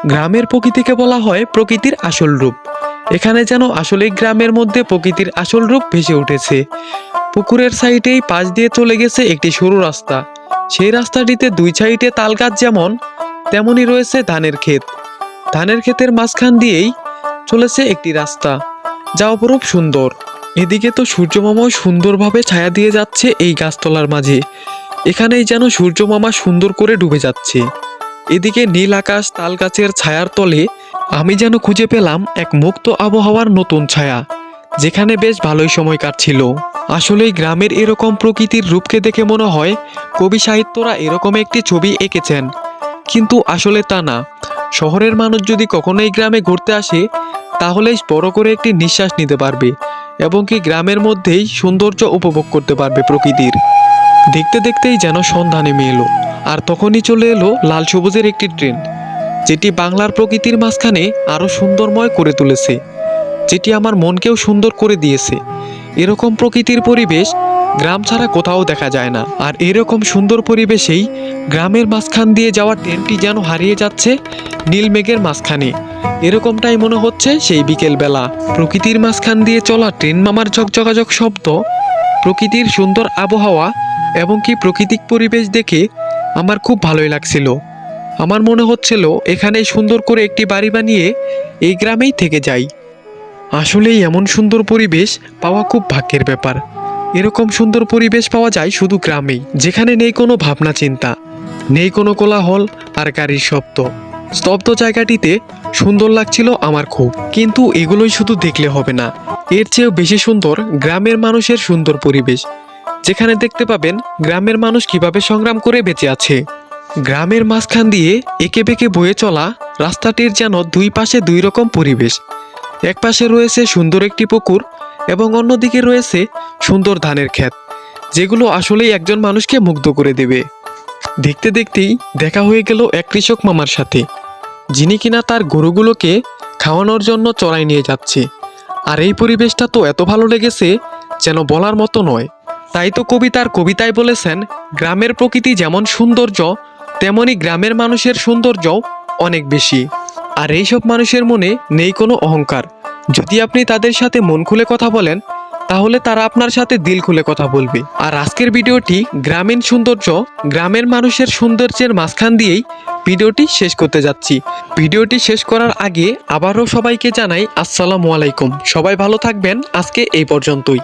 গ্রামের প্রকৃতিকে বলা হয় প্রকৃতির আসল রূপ। এখানে যেন আসলেই গ্রামের মধ্যে প্রকৃতির আসল রূপ ভেসে উঠেছে। পুকুরের সাইডেই পাশ দিয়ে চলে গেছে একটি সরু রাস্তা। সেই রাস্তাটিতে দুই সাইডে তাল গাছ যেমন, তেমনই রয়েছে ধানের ক্ষেত। ধানের ক্ষেতের মাঝখান দিয়েই চলেছে একটি রাস্তা, যা অপরূপ সুন্দর। এদিকে তো সূর্যমামাও সুন্দরভাবে ছায়া দিয়ে যাচ্ছে এই গাছতলার মাঝে। এখানেই যেন সূর্যমামা সুন্দর করে ডুবে যাচ্ছে। এদিকে নীল আকাশ, তাল গাছের ছায়ার তলে আমি যেন খুঁজে পেলাম এক মুক্ত আবহাওয়ার নতুন ছায়া, যেখানে বেশ ভালোই সময় কাটছিল। আসলেই গ্রামের এরকম প্রকৃতির রূপকে দেখে মনে হয় কবি সাহিত্যরা এরকম একটি ছবি এঁকেছেন, কিন্তু আসলে তা না। শহরের মানুষ যদি কখনো এই গ্রামে ঘুরতে আসে, তাহলেই বড় করে একটি নিঃশ্বাস নিতে পারবে এবং কি গ্রামের মধ্যেই সৌন্দর্য উপভোগ করতে পারবে প্রকৃতির। দেখতে দেখতেই যেন সন্ধ্যা নেমে এলো, আর তখনই চলে এলো লাল সবুজের একটি ট্রেন, যেটি বাংলার প্রকৃতির মাঝখানে আরো সুন্দরময় করে তুলেছে, যেটি আমার মনকেও সুন্দর করে দিয়েছে। এরকম প্রকৃতির পরিবেশ গ্রাম ছাড়া কোথাও দেখা যায় না। আর এরকম সুন্দর পরিবেশেই গ্রামের মাঝখান দিয়ে যাওয়া ট্রেনটি যেন হারিয়ে যাচ্ছে নীল মেঘের মাঝখানে। এরকমটাই মনে হচ্ছে সেই বিকেলবেলা। প্রকৃতির মাঝখান দিয়ে চলা ট্রেন মামার ঝকঝকাঝক শব্দ, প্রকৃতির সুন্দর আবহাওয়া এবং কি প্রাকৃতিক পরিবেশ দেখে আমার খুব ভালোই লাগছিল। আমার মনে হচ্ছিল এখানেই সুন্দর করে একটি বাড়ি বানিয়ে এই গ্রামেই থেকে যাই। আসলেই এমন সুন্দর পরিবেশ পাওয়া খুব ভাগ্যের ব্যাপার। এরকম সুন্দর পরিবেশ পাওয়া যায় শুধু গ্রামেই, যেখানে নেই কোনো ভাবনা চিন্তা, নেই কোনো কোলাহল আর গাড়ির শব্দ। স্তব্ধ জায়গাটিতে সুন্দর লাগছিল আমার খুব। কিন্তু এগুলোই শুধু দেখলে হবে না, এর চেয়েও বেশি সুন্দর গ্রামের মানুষের সুন্দর পরিবেশ, যেখানে দেখতে পাবেন গ্রামের মানুষ কিভাবে সংগ্রাম করে বেঁচে আছে। গ্রামের মাঝখান দিয়ে এঁকে বেঁকে বয়ে চলা রাস্তাটির যেন দুই পাশে দুই রকম পরিবেশ। এক পাশে রয়েছে সুন্দর একটি পুকুর এবং অন্যদিকে রয়েছে সুন্দর ধানের ক্ষেত, যেগুলো আসলেই একজন মানুষকে মুগ্ধ করে দেবে। দেখতে দেখতেই দেখা হয়ে গেল এক কৃষক মামার সাথে, যিনি কিনা তার গরুগুলোকে খাওয়ানোর জন্য চড়াই নিয়ে যাচ্ছে। আর এই পরিবেশটা তো এত ভালো লেগেছে যেন বলার মতো নয়। তাই তো কবি তার কবিতায় বলেছেন, গ্রামের প্রকৃতি যেমন সৌন্দর্য, তেমনি গ্রামের মানুষের সৌন্দর্য অনেক বেশি। আর এইসব মানুষের মনে নেই কোনো অহংকার। যদি আপনি তাদের সাথে মন খুলে কথা বলেন, তাহলে তারা আপনার সাথে দিল খুলে কথা বলবে। আর আজকের ভিডিওটি গ্রামীণ সৌন্দর্য, গ্রামের মানুষের সৌন্দর্যের মাঝখান দিয়েই ভিডিওটি শেষ করতে যাচ্ছি। ভিডিওটি শেষ করার আগে আবারও সবাইকে জানাই আসসালামু আলাইকুম। সবাই ভালো থাকবেন। আজকে এই পর্যন্তই।